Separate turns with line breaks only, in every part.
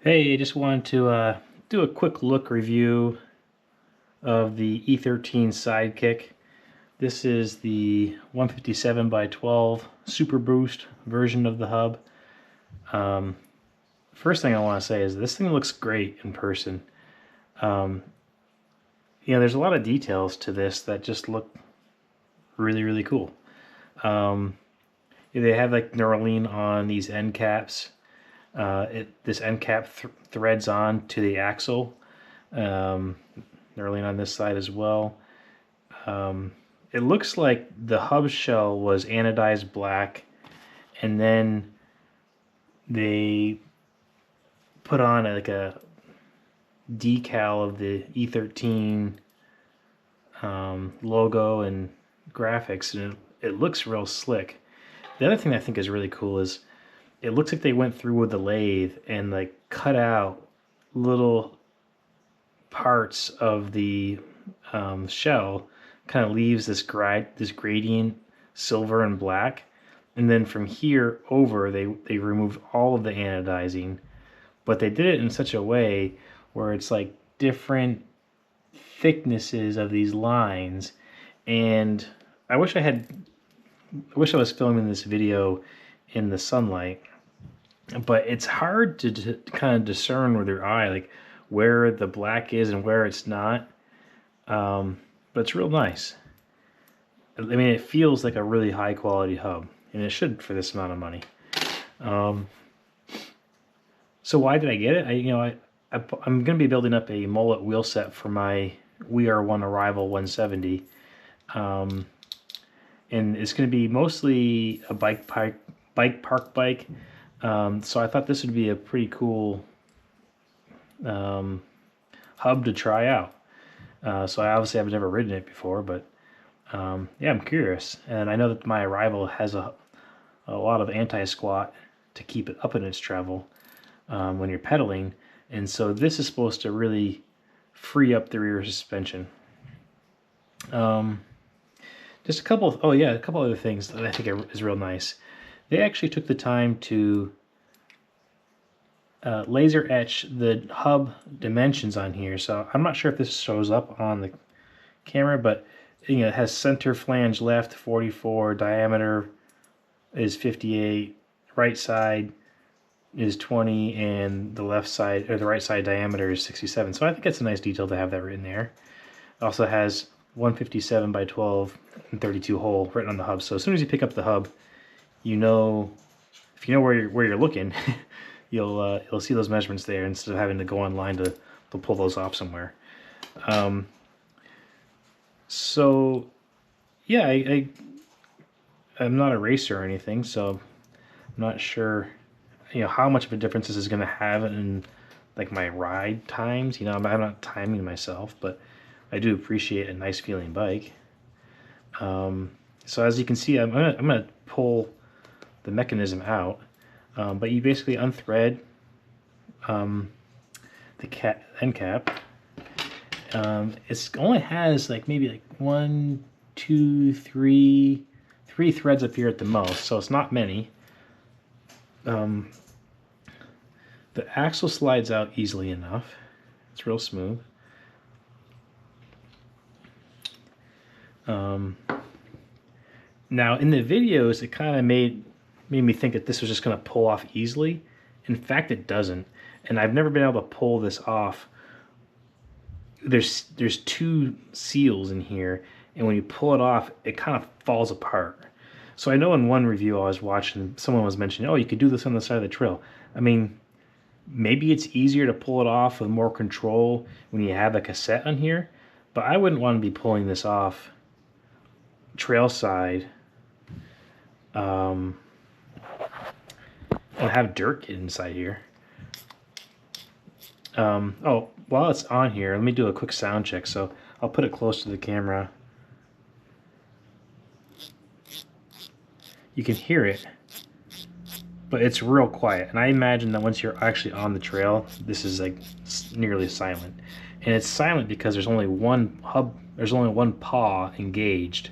Hey, I just wanted to do a quick look review of the E13 Sidekick. This is the 157 by 12 Super Boost version of the hub. First thing I want to say is this thing looks great in person. Um, there's a lot of details to this that just look really, really cool. They have like knurling on these end caps. This end cap threads on to the axle. Knurling on this side as well. It looks like the hub shell was anodized black, and then they put on like a decal of the E13 logo and graphics, and it looks real slick. The other thing I think is really cool is it looks like they went through with the lathe and like cut out little parts of the shell, kind of leaves this gradient silver and black, and then from here over they removed all of the anodizing, but they did it in such a way where it's like different thicknesses of these lines. And I wish I was filming this video in the sunlight, but it's hard to kind of discern with your eye like where the black is and where it's not. But it's real nice. I mean, it feels like a really high quality hub, and it should for this amount of money. So why did I get it? I'm going to be building up a mullet wheel set for my We Are One Arrival 170. And it's going to be mostly a park bike. So I thought this would be a pretty cool hub to try out. So I've never ridden it before, but yeah, I'm curious. And I know that my Arrival has a lot of anti-squat to keep it up in its travel when you're pedaling. And so this is supposed to really free up the rear suspension. Just a couple other things that I think is real nice. They actually took the time to laser etch the hub dimensions on here. So I'm not sure if this shows up on the camera, but it has center flange left 44, diameter is 58, right side is 20, and the left side or the right side diameter is 67. So I think it's a nice detail to have that written there. It also has 157 by 12 and 32 hole written on the hub. So as soon as you pick up the hub, if you know where you're looking, you'll see those measurements there instead of having to go online to pull those off somewhere. So yeah, I'm not a racer or anything, so I'm not sure how much of a difference this is going to have in like my ride times. I'm not timing myself, but I do appreciate a nice feeling bike. So as you can see, I'm gonna pull the mechanism out, but you basically unthread the end cap. It only has like maybe like 1, 2, 3 threads up here at the most, so it's not many. The axle slides out easily enough. It's real smooth. Now in the videos, it kind of made me think that this was just going to pull off easily. In fact, it doesn't, and I've never been able to pull this off. There's 2 seals in here, and when you pull it off, it kind of falls apart. So I know in one review I was watching, someone was mentioning, oh, you could do this on the side of the trail. I mean, maybe it's easier to pull it off with more control when you have a cassette on here, but I wouldn't want to be pulling this off trail side and have dirt get inside here. Oh, while it's on here, let me do a quick sound check. So I'll put it close to the camera. You can hear it, but it's real quiet. And I imagine that once you're actually on the trail, this is like nearly silent. And it's silent because there's only one hub, there's only one paw engaged.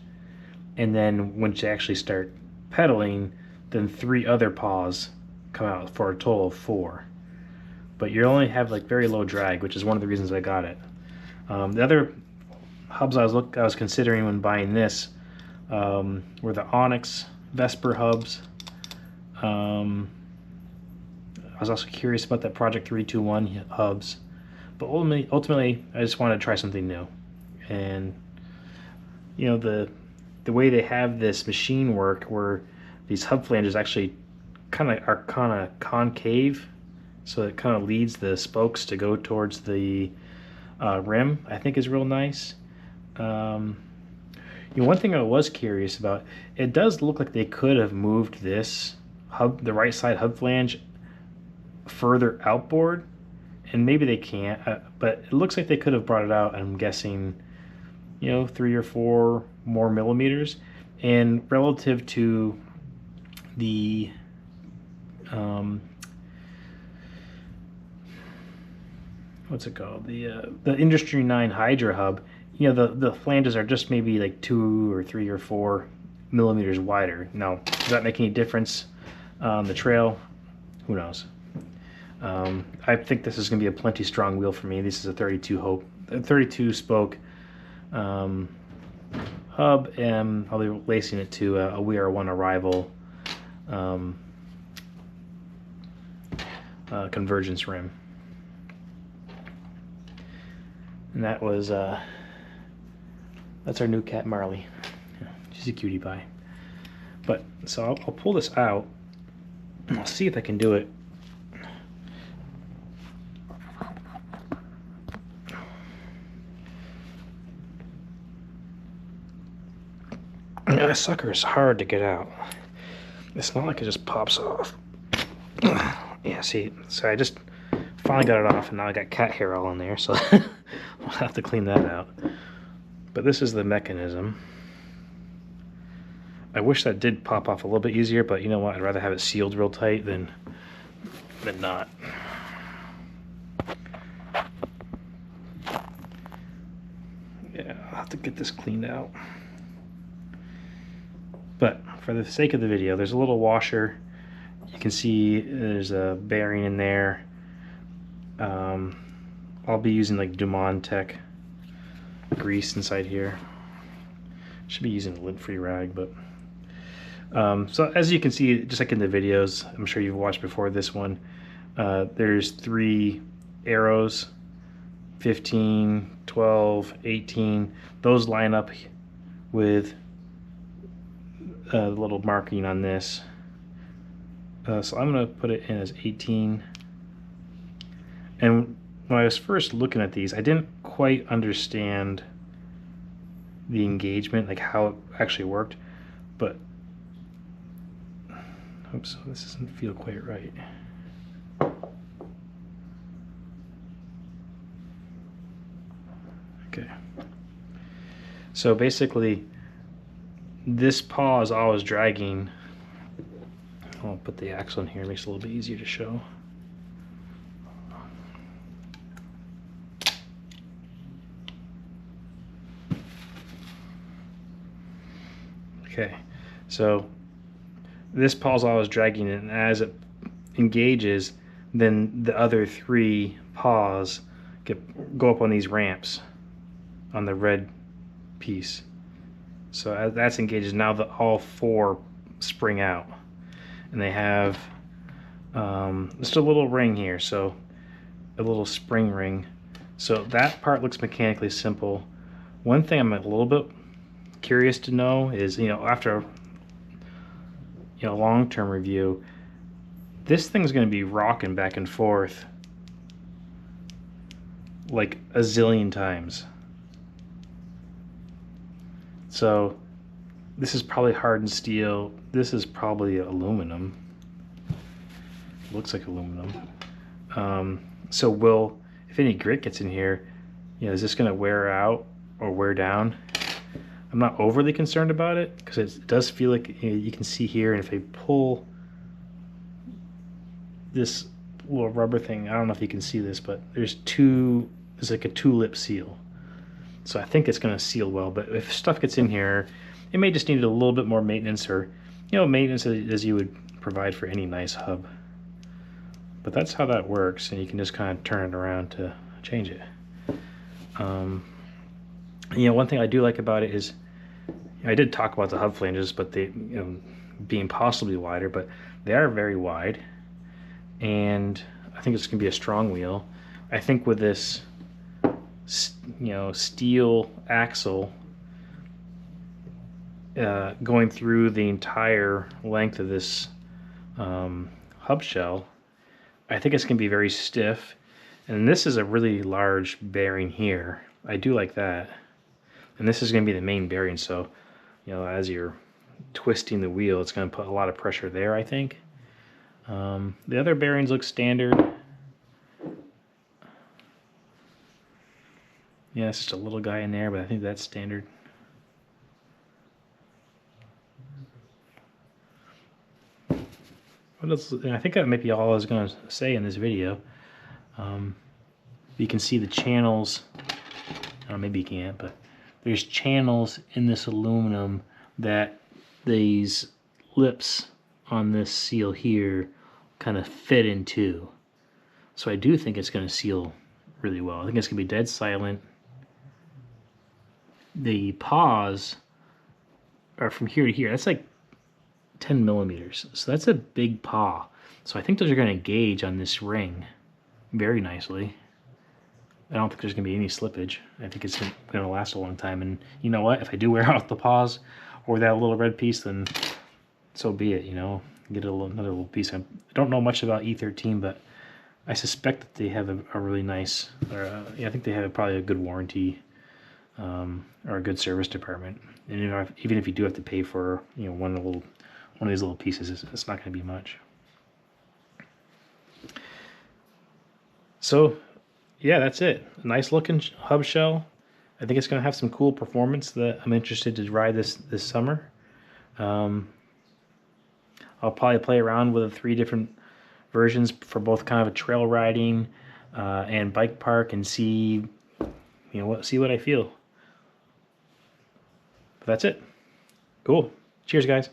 And then once you actually start pedaling, then 3 other paws come out for a total of 4. but you only have like very low drag, which is one of the reasons I got it. The other hubs I was considering when buying this were the Onyx Vesper hubs. I was also curious about that Project 321 hubs, but ultimately I just wanted to try something new. And you know, the way they have this machine work, where these hub flanges actually are kind of concave, so it kind of leads the spokes to go towards the rim, I think is real nice. You know, one thing I was curious about, it does look like they could have moved this hub, the right side hub flange, further outboard, and maybe they can't, but it looks like they could have brought it out, I'm guessing, you know, 3 or 4 more millimeters. And relative to the what's it called, the Industry 9 Hydra hub, you know, the flanges are just maybe like 2 or 3 or 4 millimeters wider. Now, does that make any difference on the trail? Who knows? I think this is going to be a plenty strong wheel for me. This is a 32 spoke hub, and I'll be lacing it to a We Are One Arrival convergence rim. And that was that's our new cat Marley. Yeah, she's a cutie pie. But so I'll pull this out and I'll see if I can do it. That sucker is hard to get out. It's not like it just pops off. Yeah, see, so I just finally got it off, and now I got cat hair all in there, so I'll have to clean that out. But this is the mechanism. I wish that did pop off a little bit easier, but you know what? I'd rather have it sealed real tight than not. Yeah, I'll have to get this cleaned out. But for the sake of the video, there's a little washer. You can see there's a bearing in there. I'll be using like Dumont Tech grease inside here. Should be using a lint-free rag, but so as you can see, just like in the videos, I'm sure you've watched before this one, there's 3 arrows, 15, 12, 18. Those line up with a little marking on this. So I'm going to put it in as 18. And when I was first looking at these, I didn't quite understand the engagement, like how it actually worked. But oops, this doesn't feel quite right. Okay. So basically, this paw is always dragging. I'll put the axle in here, it makes it a little bit easier to show. Okay, so this paw is always dragging it, and as it engages, then the other 3 paws go up on these ramps on the red piece. So as that's engaged, now all 4 spring out, and they have just a little ring here, so a little spring ring. So that part looks mechanically simple. One thing I'm a little bit curious to know is, you know, after long-term review, this thing's going to be rocking back and forth like a zillion times. So this is probably hardened steel. This is probably aluminum. Looks like aluminum. So if any grit gets in here, you know, is this going to wear out or wear down? I'm not overly concerned about it, because it does feel like, you can see here, and if I pull this little rubber thing, I don't know if you can see this, but there's like a 2-lip seal. So I think it's going to seal well, but if stuff gets in here, it may just need a little bit more maintenance, or, you know, maintenance as you would provide for any nice hub. But that's how that works, and you can just kind of turn it around to change it. One thing I do like about it is, I did talk about the hub flanges, but they, being possibly wider, but they are very wide, and I think it's going to be a strong wheel. I think with this, steel axle going through the entire length of this hub shell, I think it's going to be very stiff. And this is a really large bearing here. I do like that. And this is going to be the main bearing, so as you're twisting the wheel, it's going to put a lot of pressure there, I think. The other bearings look standard. Yeah, it's just a little guy in there, but I think that's standard. What else? I think that might be all I was going to say in this video. You can see the channels. Maybe you can't, but there's channels in this aluminum that these lips on this seal here kind of fit into. So I do think it's going to seal really well. I think it's going to be dead silent. The paws are from here to here. That's like 10 millimeters. So that's a big paw. So I think those are going to gauge on this ring very nicely. I don't think there's going to be any slippage. I think it's going to last a long time. And you know what? If I do wear out the paws or that little red piece, then so be it, Get another little piece. I don't know much about E13, but I suspect that they have a really nice, I think they have probably a good warranty or a good service department. And even if you do have to pay for one of these little pieces, it's not going to be much. So yeah, that's it. A nice looking hub shell. I think it's going to have some cool performance that I'm interested to ride this summer. I'll probably play around with the 3 different versions for both kind of a trail riding and bike park, and see what I feel. But that's it. Cool. Cheers, guys.